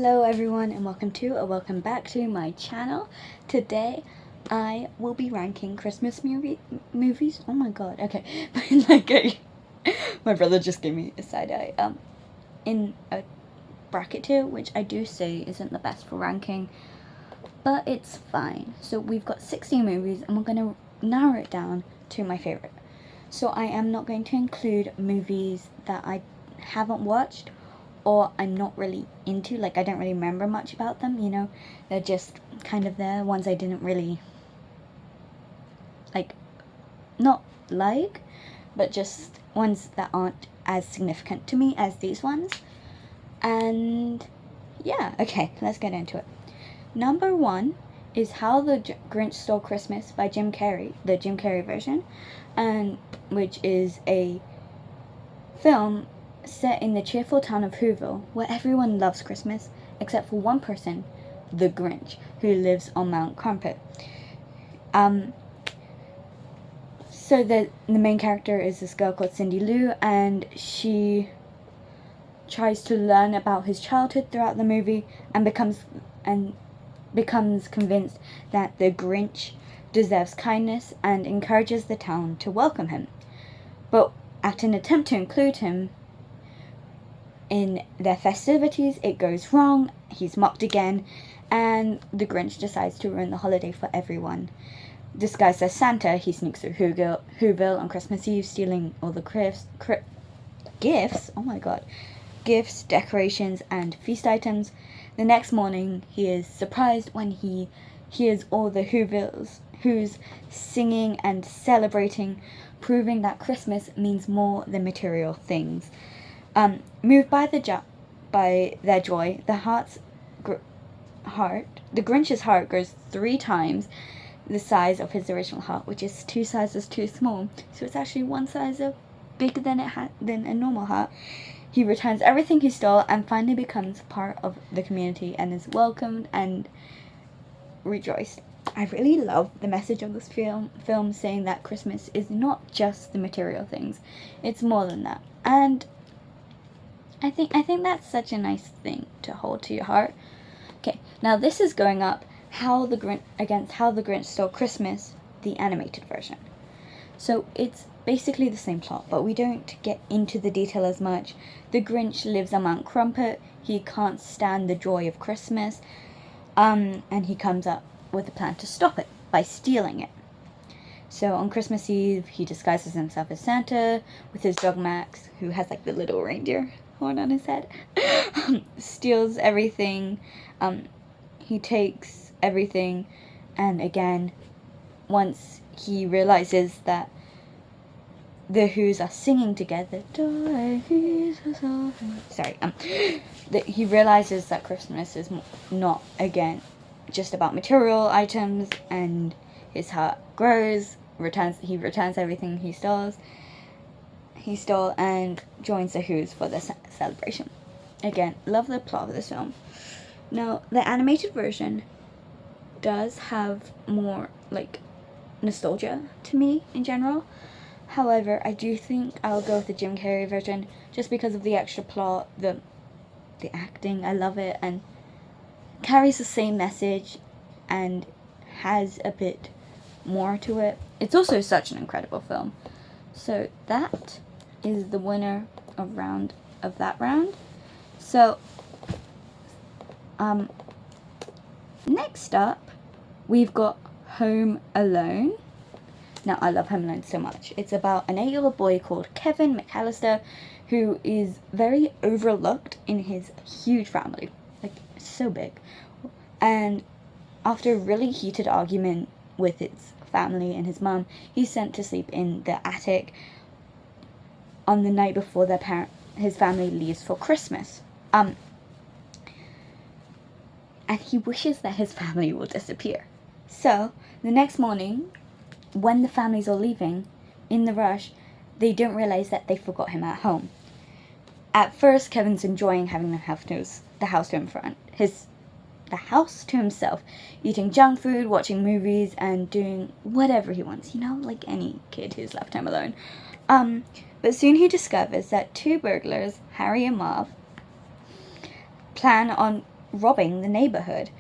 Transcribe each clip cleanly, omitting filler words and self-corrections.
Hello everyone and welcome back to my channel. Today I will be ranking Christmas movies. Oh my god, okay. My brother just gave me a side eye. In a bracket too, which I do say isn't the best for ranking, but it's fine. So we've got 60 movies and we're going to narrow it down to my favorite. So I am not going to include movies that I haven't watched or I'm not really into, like I don't really remember much about them, you know, they're just kind of there, ones I didn't really, but just ones that aren't as significant to me as these ones. And yeah, okay, let's get into it. Number 1 is How the Grinch Stole Christmas by Jim Carrey, the Jim Carrey version, and which is a film set in the cheerful town of Whoville, where everyone loves Christmas except for one person, the Grinch, who lives on Mount Crumpet. So the main character is this girl called Cindy Lou, and she tries to learn about his childhood throughout the movie and becomes convinced that the Grinch deserves kindness and encourages the town to welcome him. But at an attempt to include him in their festivities, it goes wrong, he's mocked again, and the Grinch decides to ruin the holiday for everyone. Disguised as Santa, he sneaks through Whoville on Christmas Eve, stealing all the gifts, decorations, and feast items. The next morning, he is surprised when he hears all the Who's singing and celebrating, proving that Christmas means more than material things. Moved by their joy, the Grinch's heart grows 3 times the size of his original heart, which is 2 sizes too small. So it's actually 1 size bigger than a normal heart. He returns everything he stole and finally becomes part of the community and is welcomed and rejoiced. I really love the message of this film saying that Christmas is not just the material things; it's more than that. And I think that's such a nice thing to hold to your heart. Okay, now this is going up How the Grinch Stole Christmas, the animated version. So it's basically the same plot, but we don't get into the detail as much. The Grinch lives on Mount Crumpet. He can't stand the joy of Christmas, and he comes up with a plan to stop it by stealing it. So on Christmas Eve, he disguises himself as Santa with his dog Max, who has like the little reindeer horn on his head. Steals everything. He takes everything, and again, once he realizes that the Who's are singing together, he realizes that Christmas is not, again, just about material items, and his heart grows, he returns everything he stole, and joins the Who's for the celebration. Again, love the plot of this film. Now, the animated version does have more, nostalgia to me in general. However, I do think I'll go with the Jim Carrey version just because of the extra plot, the acting. I love it, and carries the same message and has a bit more to it. It's also such an incredible film. So that is the winner of that round. So next up, we've got Home Alone. Now, I love Home Alone so much. It's about an 8-year-old boy called Kevin McAllister who is very overlooked in his huge family. Like, so big. And after a really heated argument with his family and his mom, he's sent to sleep in the attic on the night before his family leaves for Christmas. And he wishes that his family will disappear. So, the next morning, when the families are leaving, in the rush, they don't realize that they forgot him at home. At first, Kevin's enjoying having the house to himself, eating junk food, watching movies, and doing whatever he wants, like any kid who's left home alone. But soon he discovers that 2 burglars, Harry and Marv, plan on robbing the neighborhood.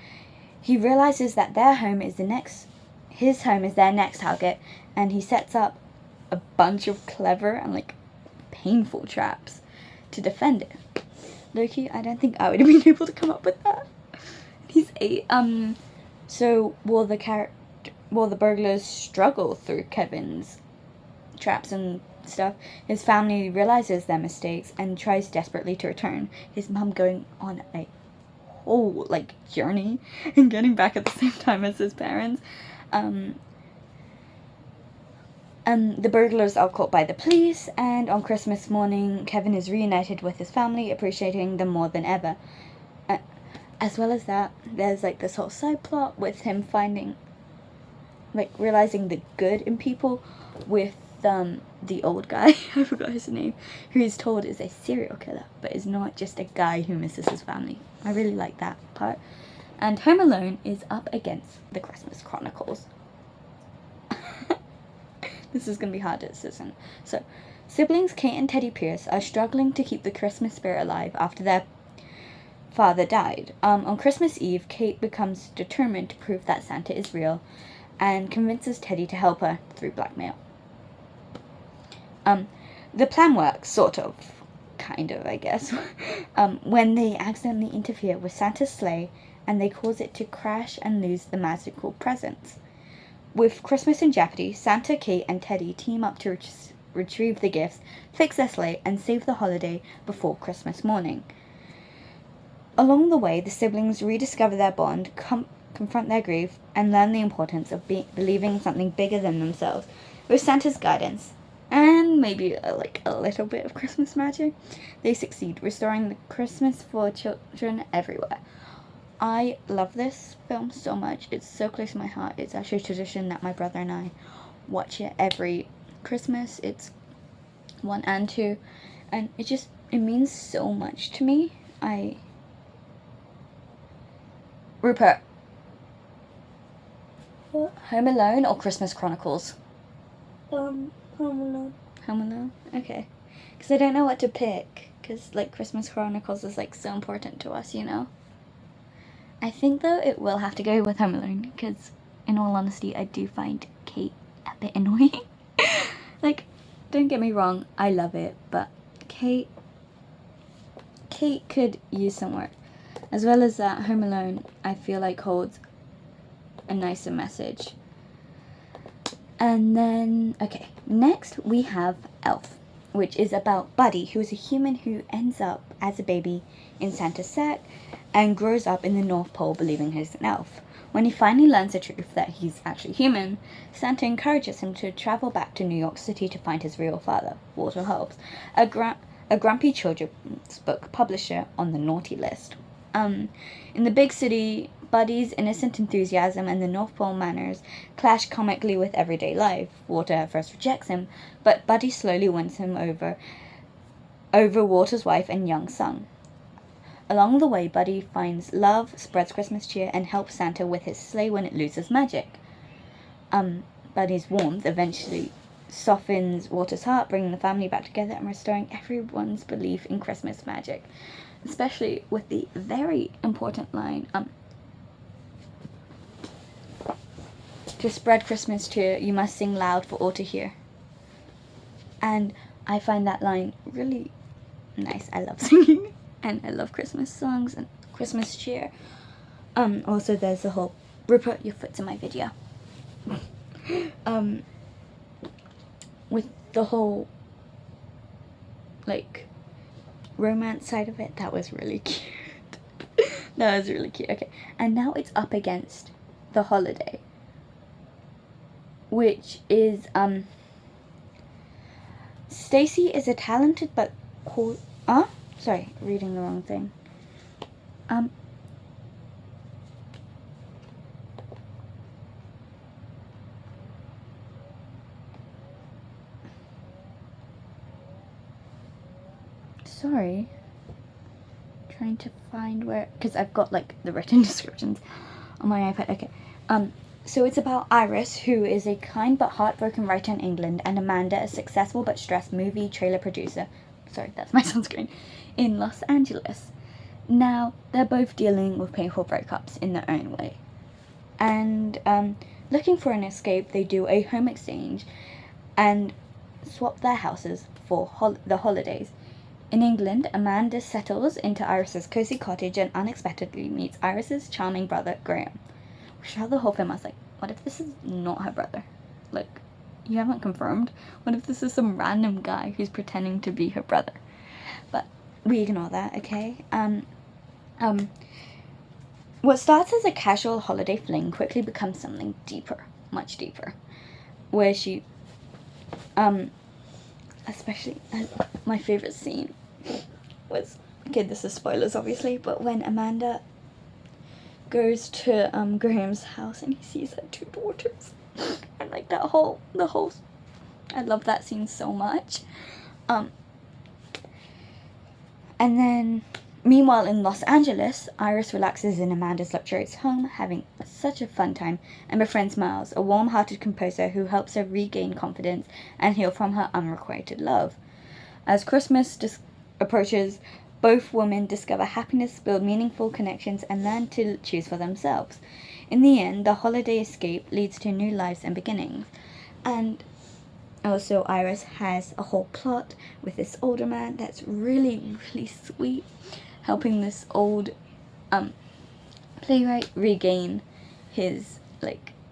He realizes that his home is their next target, and he sets up a bunch of clever and like painful traps to defend it. Loki, I don't think I would have been able to come up with that. He's 8. So while the burglars struggle through Kevin's traps and stuff, his family realizes their mistakes and tries desperately to return. His mum going on a whole like journey and getting back at the same time as his parents. The burglars are caught by the police, and on Christmas morning, Kevin is reunited with his family, appreciating them more than ever. As well as that, there's like this whole side plot with him finding, like, realizing the good in people with the old guy, I forgot his name, who he's told is a serial killer, but is not just a guy who misses his family. I really like that part. And Home Alone is up against the Christmas Chronicles. This is going to be hard to listen. So, siblings Kate and Teddy Pierce are struggling to keep the Christmas spirit alive after their father died. On Christmas Eve, Kate becomes determined to prove that Santa is real and convinces Teddy to help her through blackmail. The plan works, sort of, kind of, I guess, when they accidentally interfere with Santa's sleigh and they cause it to crash and lose the magical presents. With Christmas in jeopardy, Santa, Kate, and Teddy team up to retrieve the gifts, fix their sleigh, and save the holiday before Christmas morning. Along the way, the siblings rediscover their bond, confront their grief, and learn the importance of believing in something bigger than themselves. With Santa's guidance, and maybe a little bit of Christmas magic, they succeed, restoring the Christmas for children everywhere. I love this film so much. It's so close to my heart. It's actually a tradition that my brother and I watch it every Christmas. It's 1 and 2, and it means so much to me. Rupert, What? Home Alone or Christmas Chronicles? Home Alone. Home Alone? Okay. Because I don't know what to pick. Because, like, Christmas Chronicles is, like, so important to us, you know? I think, though, it will have to go with Home Alone. Because, in all honesty, I do find Kate a bit annoying. Like, don't get me wrong, I love it. But Kate could use some work. As well as that, Home Alone, I feel like holds a nicer message. And then, okay, next we have Elf, which is about Buddy, who is a human who ends up as a baby in Santa's sack and grows up in the North Pole believing he's an elf. When he finally learns the truth that he's actually human, Santa encourages him to travel back to New York City to find his real father, Walter Hobbs, a grumpy children's book publisher on the naughty list. In the big city, Buddy's innocent enthusiasm and the North Pole manners clash comically with everyday life. Walter at first rejects him, but Buddy slowly wins him over Walter's wife and young son. Along the way, Buddy finds love, spreads Christmas cheer, and helps Santa with his sleigh when it loses magic. Buddy's warmth eventually softens Walter's heart, bringing the family back together and restoring everyone's belief in Christmas magic. Especially with the very important line, to spread Christmas cheer, you must sing loud for all to hear. And I find that line really nice. I love singing, and I love Christmas songs and Christmas cheer. Also, there's the whole, Rupert, your foot's in my video. With the whole, like, romance side of it, that was really cute. That was really cute. Okay, and now it's up against The Holiday, which is Stacy is a talented but sorry, reading the wrong thing. Sorry, trying to find where, because I've got like the written descriptions on my iPad. Okay, so it's about Iris, who is a kind but heartbroken writer in England, and Amanda, a successful but stressed movie trailer producer. Sorry, that's my sunscreen, in Los Angeles. Now, they're both dealing with painful breakups in their own way. And looking for an escape, they do a home exchange and swap their houses for the holidays. In England, Amanda settles into Iris's cozy cottage and unexpectedly meets Iris's charming brother, Graham. Throughout the whole film, I was like, what if this is not her brother? Like, you haven't confirmed. What if this is some random guy who's pretending to be her brother? But we ignore that, okay? What starts as a casual holiday fling quickly becomes something deeper, much deeper, where she, especially my favorite scene was, okay, this is spoilers obviously, but when Amanda goes to Graham's house and he sees her 2 daughters, and like the whole, I love that scene so much. And then, meanwhile in Los Angeles, Iris relaxes in Amanda's luxurious home, having such a fun time, and befriends Miles, a warm-hearted composer who helps her regain confidence and heal from her unrequited love. As Christmas approaches, both women discover happiness, build meaningful connections, and learn to choose for themselves. In the end, the holiday escape leads to new lives and beginnings. And also, Iris has a whole plot with this older man that's really, really sweet, helping this old playwright regain his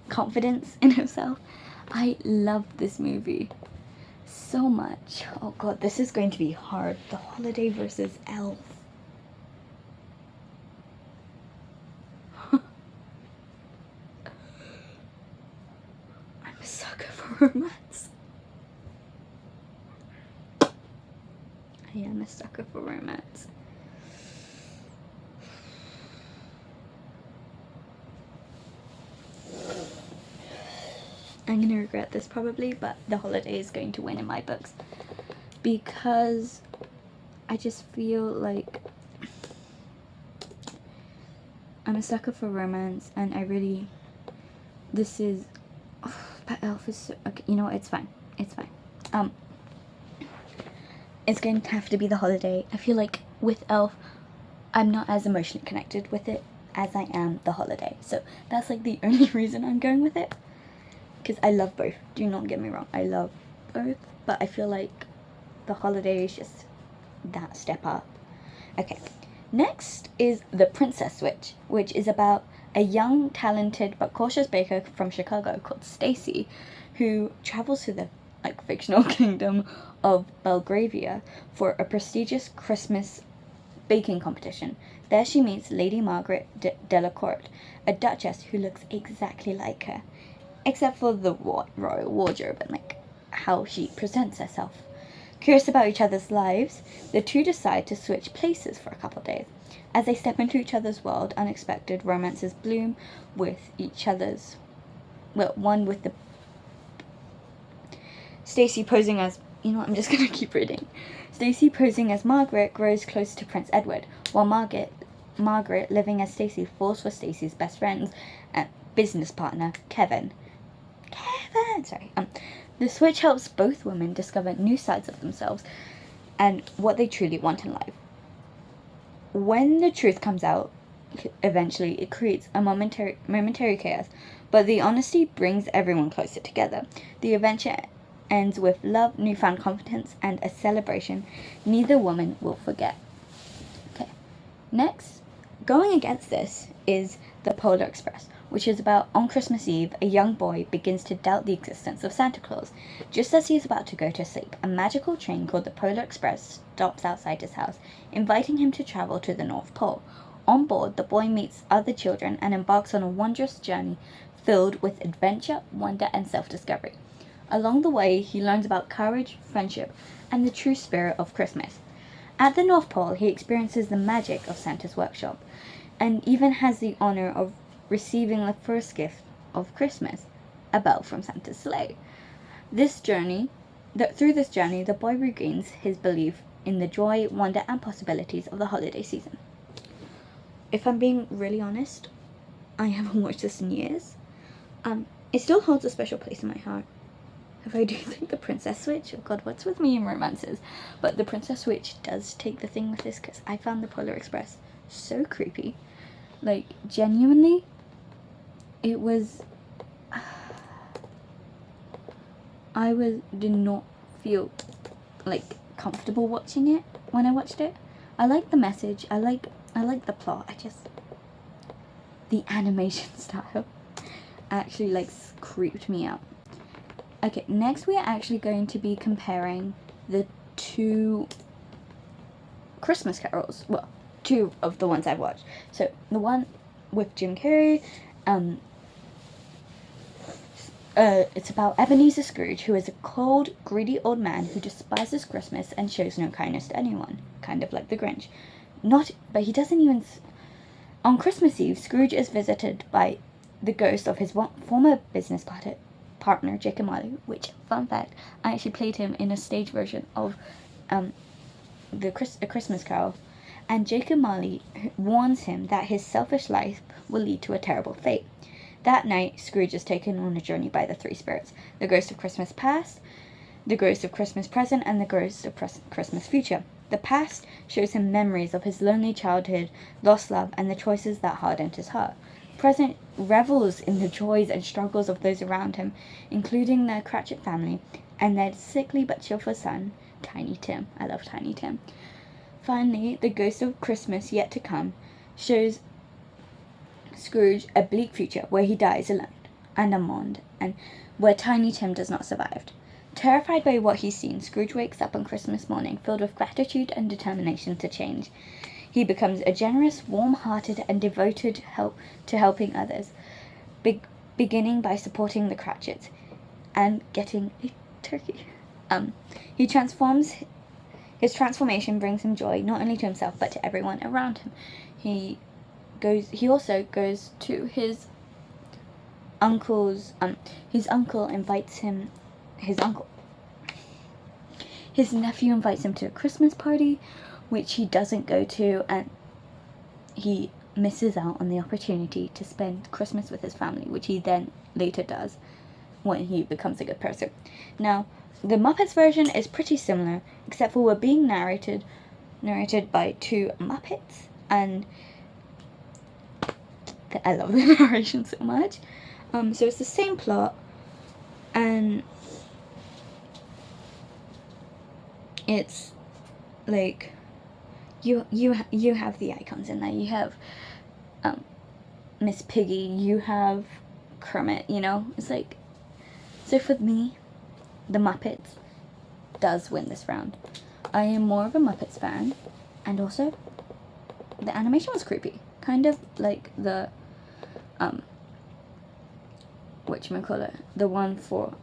confidence in himself. I love this movie so much. Oh god, this is going to be hard. The Holiday versus Elf. I'm a sucker for romance. I am a sucker for romance. I'm gonna regret this probably, but The Holiday is going to win in my books. Because I just feel like I'm a sucker for romance, and I really, this is, but Elf is so, okay, you know what, it's fine. It's fine. It's going to have to be The Holiday. I feel like with Elf, I'm not as emotionally connected with it as I am The Holiday. So that's like the only reason I'm going with it. Because I love both. Do not get me wrong. I love both. But I feel like The Holiday is just that step up. Okay. Next is The Princess Switch, which is about a young, talented, but cautious baker from Chicago called Stacy, who travels to the fictional kingdom of Belgravia for a prestigious Christmas baking competition. There she meets Lady Margaret Delacourt, a duchess who looks exactly like her, except for the royal wardrobe and how she presents herself. Curious about each other's lives, the two decide to switch places for a couple of days. As they step into each other's world, unexpected romances bloom with each other's, one with the Stacy posing as, I'm just gonna keep reading. Stacy posing as Margaret grows close to Prince Edward, while Margaret living as Stacy falls for Stacy's best friend and business partner, Kevin. Sorry. The switch helps both women discover new sides of themselves and what they truly want in life. When the truth comes out, eventually, it creates a momentary chaos, but the honesty brings everyone closer together. The adventure ends with love, newfound confidence, and a celebration neither woman will forget. Okay. Next, going against this is The Polar Express, which is about on Christmas Eve, a young boy begins to doubt the existence of Santa Claus. Just as he is about to go to sleep, a magical train called the Polar Express stops outside his house, inviting him to travel to the North Pole. On board, the boy meets other children and embarks on a wondrous journey filled with adventure, wonder, and self-discovery. Along the way, he learns about courage, friendship, and the true spirit of Christmas. At the North Pole, he experiences the magic of Santa's workshop, and even has the honor of receiving the first gift of Christmas, a bell from Santa's sleigh. Through this journey, the boy regains his belief in the joy, wonder, and possibilities of the holiday season. If I'm being really honest, I haven't watched this in years. It still holds a special place in my heart. If I do think The Princess Switch, oh god, what's with me in romances? But The Princess Switch does take the thing with this, because I found The Polar Express so creepy. Like, genuinely, it was, did not feel like comfortable watching it when I watched it. I like the message, I like the plot, the animation style actually like creeped me out. Okay, next we are actually going to be comparing the 2 Christmas carols. Well, 2 of the ones I've watched. So the one with Jim Carrey, it's about Ebenezer Scrooge, who is a cold, greedy old man who despises Christmas and shows no kindness to anyone, kind of like the Grinch. But he doesn't even. On Christmas Eve, Scrooge is visited by the ghost of his former business partner, Jacob Marley, which, fun fact, I actually played him in a stage version of A Christmas Carol, and Jacob Marley warns him that his selfish life will lead to a terrible fate. That night, Scrooge is taken on a journey by the 3 spirits: the ghost of Christmas past, the ghost of Christmas present, and the ghost of Christmas future. The past shows him memories of his lonely childhood, lost love, and the choices that hardened his heart. Present revels in the joys and struggles of those around him, including the Cratchit family and their sickly but cheerful son, Tiny Tim. I love Tiny Tim. Finally, the ghost of Christmas yet to come shows Scrooge a bleak future where he dies alone and unmourned, and where Tiny Tim does not survive. Terrified by what he's seen, Scrooge wakes up on Christmas morning filled with gratitude and determination to change. He becomes a generous, warm-hearted, and devoted to helping others, beginning by supporting the Cratchits and getting a turkey. His transformation brings him joy not only to himself but to everyone around him. He also goes to his uncle's. His nephew invites him to a Christmas party, which he doesn't go to, and he misses out on the opportunity to spend Christmas with his family, which he then later does when he becomes a good person. Now, the Muppets version is pretty similar, except for we're being narrated by 2 Muppets, and I love the narration so much. So it's the same plot, and it's like you have the icons in there. You have Miss Piggy, you have Kermit, you know? It's like, so for me, the Muppets does win this round. I am more of a Muppets fan, and also the animation was creepy. Kind of like the whatchamacallit, the one for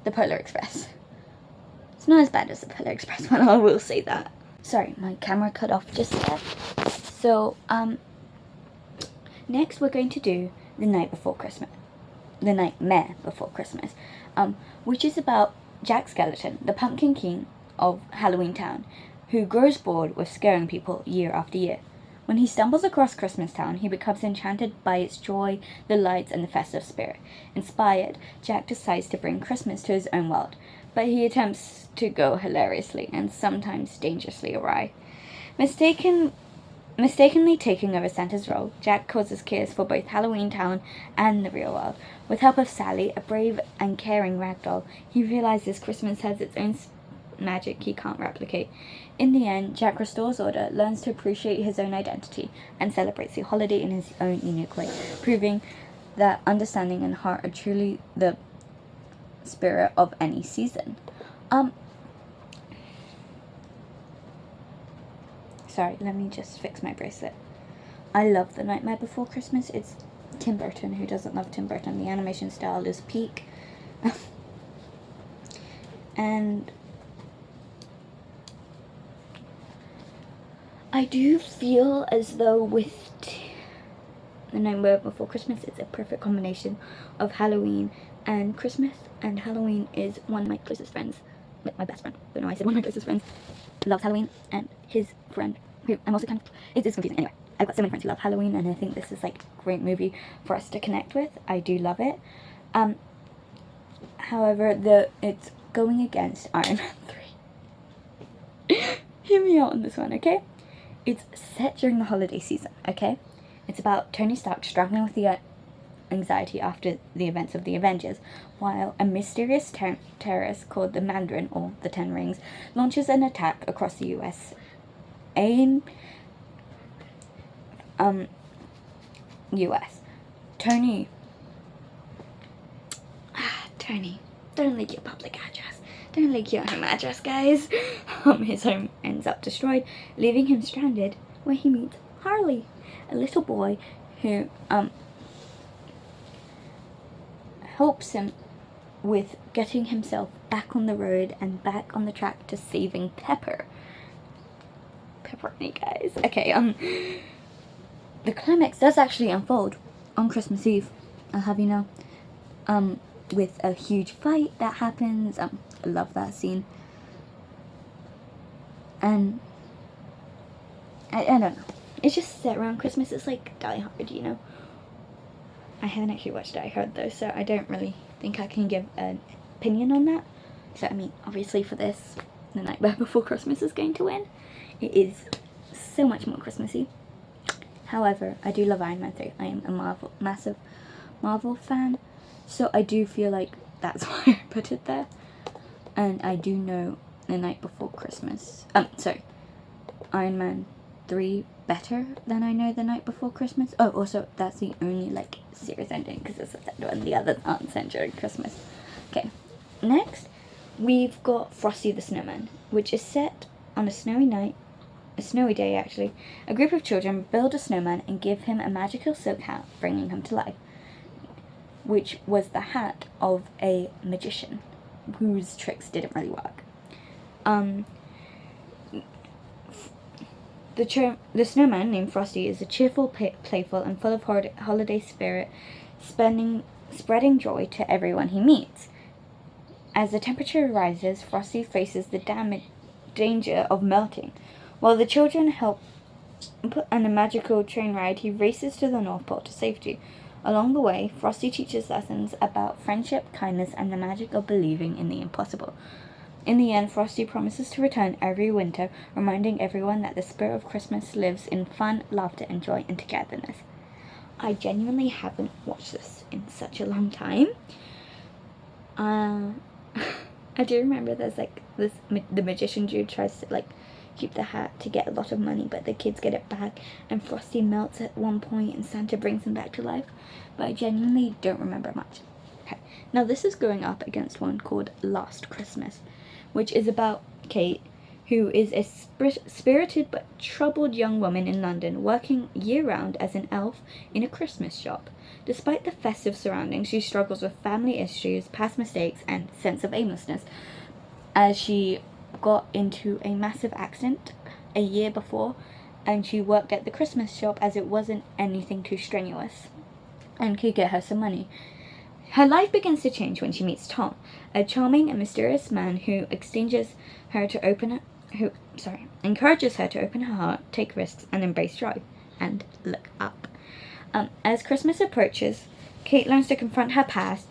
the Polar Express. It's not as bad as the Polar Express one, I will say that. Sorry, my camera cut off just there. So, next we're going to do The Nightmare Before Christmas, which is about Jack Skellington, the Pumpkin King of Halloween Town, who grows bored with scaring people year after year. When he stumbles across Christmas Town, he becomes enchanted by its joy, the lights, and the festive spirit. Inspired, Jack decides to bring Christmas to his own world, but he attempts to go hilariously and sometimes dangerously awry. Mistakenly taking over Santa's role, Jack causes chaos for both Halloween Town and the real world. With help of Sally, a brave and caring ragdoll, he realizes Christmas has its own magic he can't replicate. In the end, Jack restores order, learns to appreciate his own identity, and celebrates the holiday in his own unique way, proving that understanding and heart are truly the spirit of any season. Sorry, let me just fix my bracelet. I love The Nightmare Before Christmas. It's Tim Burton. Who doesn't love Tim Burton? The animation style is peak. And I do feel as though with The Nightmare Before Christmas, it's a perfect combination of Halloween and Christmas. And Halloween is one of my closest friends, my best friend, don't know why I said one of my closest friends, loves Halloween, and his friend, who I'm also kind of, it is confusing. Anyway, I've got so many friends who love Halloween, and I think this is like a great movie for us to connect with. I do love it. However, it's going against Iron Man 3. hear me out on this one, okay? It's set during the holiday season, okay? It's about Tony Stark struggling with the anxiety after the events of the Avengers, while a mysterious terrorist called the Mandarin, or the Ten Rings, launches an attack across the US. US. Tony, don't leak your public address. Don't leak your home address, guys. His home ends up destroyed, leaving him stranded where he meets Harley, a little boy who helps him with getting himself back on the road and back on the track to saving Pepperoni, guys. Okay, the climax does actually unfold on Christmas Eve, I'll have you know, with a huge fight that happens. I love that scene. And I don't know, it's just set around Christmas. It's like Die Hard, you know. I haven't actually watched Die Hard though, so I don't really think I can give an opinion on that. So I mean, obviously for this, The Nightmare Before Christmas is going to win. It is so much more Christmassy. However, I do love Iron Man 3. I am a massive Marvel fan, so I do feel like that's why I put it there. And I do know The Night Before Christmas, Iron Man 3 better than I know The Night Before Christmas. Oh, also, that's the only, like, series ending, because it's a third one. The others aren't set during Christmas. Okay, next, we've got Frosty the Snowman, which is set on a snowy night, a snowy day, actually. A group of children build a snowman and give him a magical silk hat, bringing him to life, which was the hat of a magician, whose tricks didn't really work. The snowman, named Frosty, is a cheerful, playful, and full of holiday spirit, spreading joy to everyone he meets. As the temperature rises, Frosty faces the danger of melting. While the children help put on a magical train ride, he races to the North Pole to safety. Along the way, Frosty teaches lessons about friendship, kindness, and the magic of believing in the impossible. In the end, Frosty promises to return every winter, reminding everyone that the spirit of Christmas lives in fun, laughter, and joy and togetherness. I genuinely haven't watched this in such a long time. I do remember there's like this, the magician dude tries to like keep the hat to get a lot of money, but the kids get it back, and Frosty melts at one point and Santa brings him back to life, but I genuinely don't remember much. Okay, now this is going up against one called Last Christmas, which is about Kate, who is a spirited but troubled young woman in London, working year-round as an elf in a Christmas shop. Despite the festive surroundings, she struggles with family issues, past mistakes, and sense of aimlessness, as she got into a massive accident a year before, and she worked at the Christmas shop as it wasn't anything too strenuous and could get her some money. Her life begins to change when she meets Tom, a charming and mysterious man who encourages her to open her heart, take risks, and embrace joy, and look up. As Christmas approaches, Kate learns to confront her past,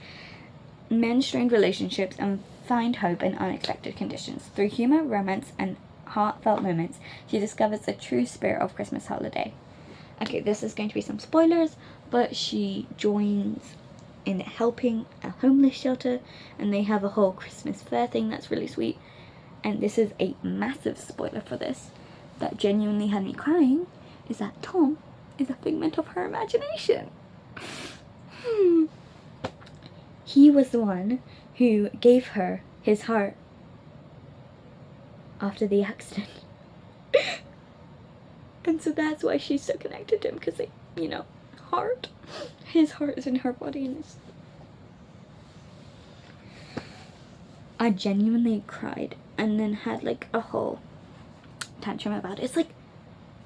mend strained relationships, and find hope in unexpected conditions. Through humor, romance, and heartfelt moments, she discovers the true spirit of Christmas holiday. Okay, this is going to be some spoilers, but she joins in helping a homeless shelter, and they have a whole Christmas fair thing that's really sweet. And this is a massive spoiler for this that genuinely had me crying, is that Tom is a figment of her imagination. He was the one who gave her his heart after the accident. And so that's why she's so connected to him, because they, you know, heart. His heart is in her body, and I genuinely cried and then had like a whole tantrum about it. It's like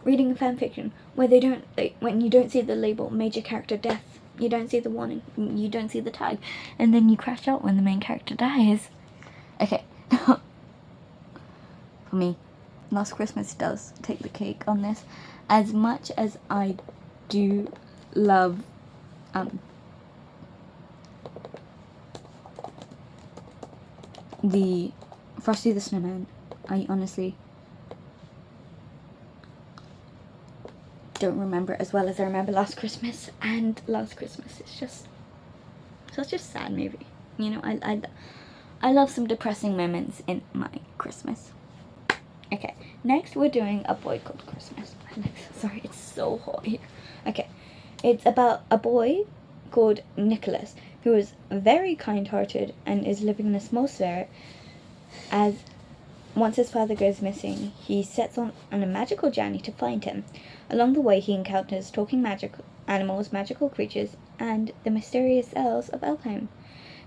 reading a fan fiction where they don't, like, when you don't see the label major character death, you don't see the warning, you don't see the tag, and then you crash out when the main character dies. Okay. For me, Last Christmas does take the cake on this. As much as I do love the Frosty the Snowman, I honestly don't remember as well as I remember Last Christmas. And Last Christmas is just such a sad movie. You know, I love some depressing moments in my Christmas. Okay, next we're doing A Boy Called Christmas. Sorry, it's so hot here. Okay, it's about a boy called Nicholas who is very kind-hearted and is living in a small spirit. As once his father goes missing, he sets on a magical journey to find him. Along the way, he encounters talking magical animals, magical creatures, and the mysterious elves of Elfheim.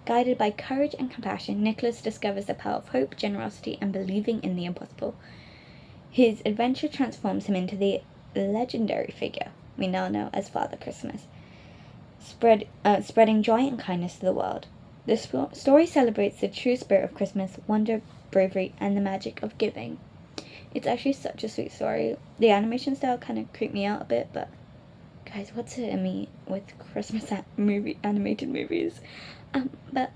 Guided by courage and compassion, Nicholas discovers the power of hope, generosity, and believing in the impossible. His adventure transforms him into the legendary figure we now know as Father Christmas, spreading joy and kindness to the world. This story celebrates the true spirit of Christmas, wonder, bravery, and the magic of giving. It's actually such a sweet story. The animation style kind of creeped me out a bit, but guys, what's it in me with Christmas animated movies? But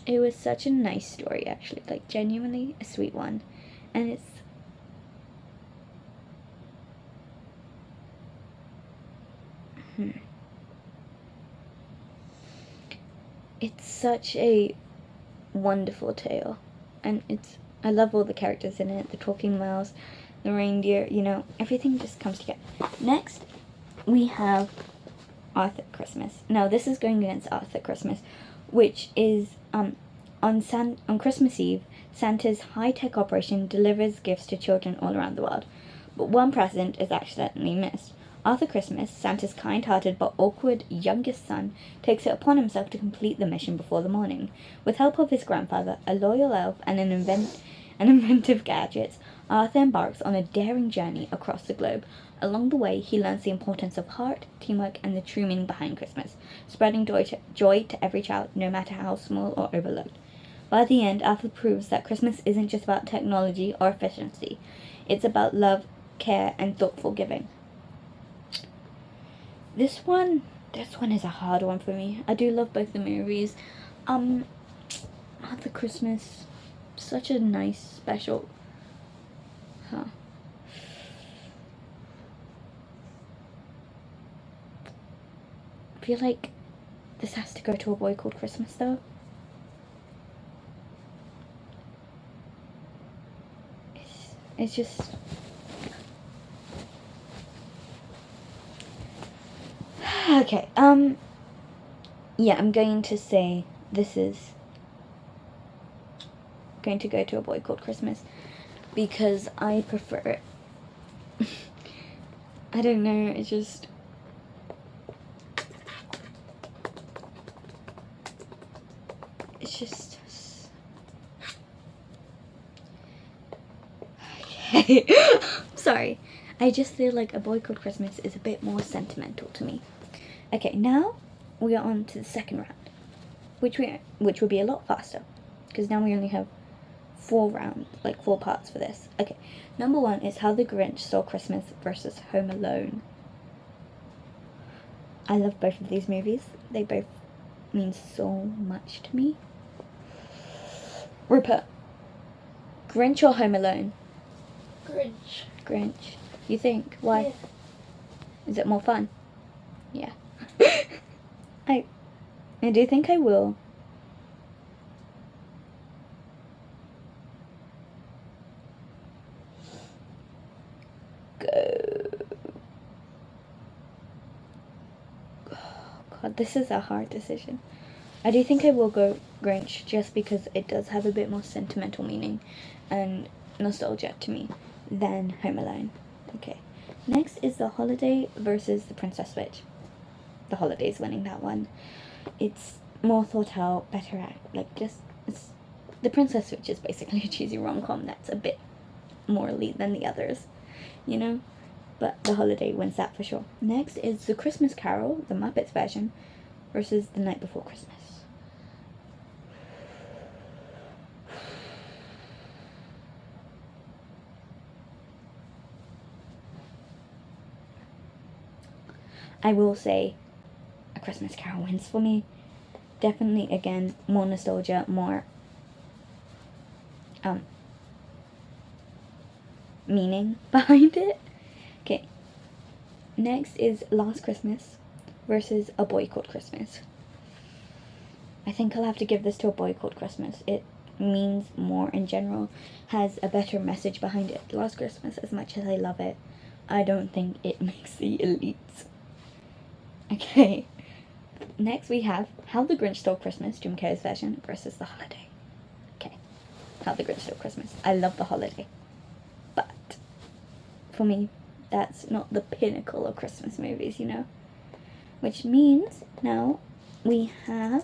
it was such a nice story, actually, like genuinely a sweet one, and it's such a wonderful tale, and I love all the characters in it, the talking mouse, the reindeer, you know, everything just comes together. Next, we have Arthur Christmas. Now, this is going against Arthur Christmas, which is on Christmas Eve, Santa's high-tech operation delivers gifts to children all around the world, but one present is accidentally missed. Arthur Christmas, Santa's kind-hearted but awkward youngest son, takes it upon himself to complete the mission before the morning. With help of his grandfather, a loyal elf, and an inventive gadgets, Arthur embarks on a daring journey across the globe. Along the way, he learns the importance of heart, teamwork, and the true meaning behind Christmas, spreading joy to every child, no matter how small or overlooked. By the end, Arthur proves that Christmas isn't just about technology or efficiency. It's about love, care, and thoughtful giving. This one is a hard one for me. I do love both the movies. Arthur Christmas, such a nice, special. I feel like this has to go to A Boy Called Christmas, though. It's just. Okay, yeah, I'm going to say this is going to go to A Boy Called Christmas because I prefer it. I don't know, it's just. Okay. Sorry. I just feel like A Boy Called Christmas is a bit more sentimental to me. Okay, now we are on to the second round, which will be a lot faster, because now we only have 4 parts for this. Okay, number 1 is How the Grinch Stole Christmas versus Home Alone. I love both of these movies. They both mean so much to me. Rupert, Grinch or Home Alone? Grinch. You think? Why? Yeah. Is it more fun? Yeah. I do think I will. Go. Oh, God, this is a hard decision. I do think I will go Grinch just because it does have a bit more sentimental meaning and nostalgia to me than Home Alone. Okay. Next is The Holiday versus The Princess Switch. The Holiday's winning that one. It's more thought out, better act. The Princess Switch is basically a cheesy rom-com that's a bit more elite than the others, you know? But The Holiday wins that for sure. Next is The Christmas Carol, the Muppets version, versus The Night Before Christmas. I will say A Christmas Carol wins for me. Definitely, again, more nostalgia, more meaning behind it. Okay, next is Last Christmas versus A Boy Called Christmas. I think I'll have to give this to A Boy Called Christmas. It means more in general, has a better message behind it. Last Christmas, as much as I love it, I don't think it makes the elites. Okay, next we have How the Grinch Stole Christmas, Jim Carrey's version, versus The Holiday. Okay, How the Grinch Stole Christmas. I love The Holiday, but for me, that's not the pinnacle of Christmas movies, you know? Which means now we have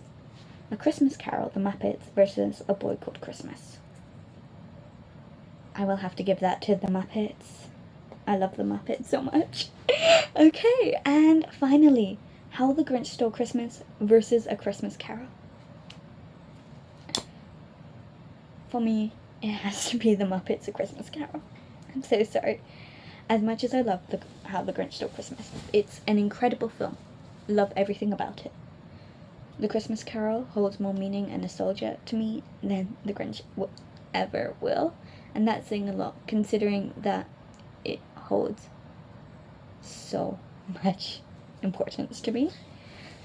A Christmas Carol, The Muppets, versus A Boy Called Christmas. I will have to give that to The Muppets. I love The Muppets so much. Okay, and finally, How the Grinch Stole Christmas versus A Christmas Carol. For me, it has to be The Muppets, A Christmas Carol. I'm so sorry. As much as I love How the Grinch Stole Christmas, it's an incredible film. Love everything about it. The Christmas Carol holds more meaning and nostalgia to me than The Grinch ever will. And that's saying a lot, considering that it holds so much importance to me.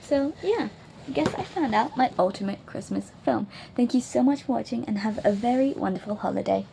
So, yeah, I guess I found out my ultimate Christmas film. Thank you so much for watching and have a very wonderful holiday.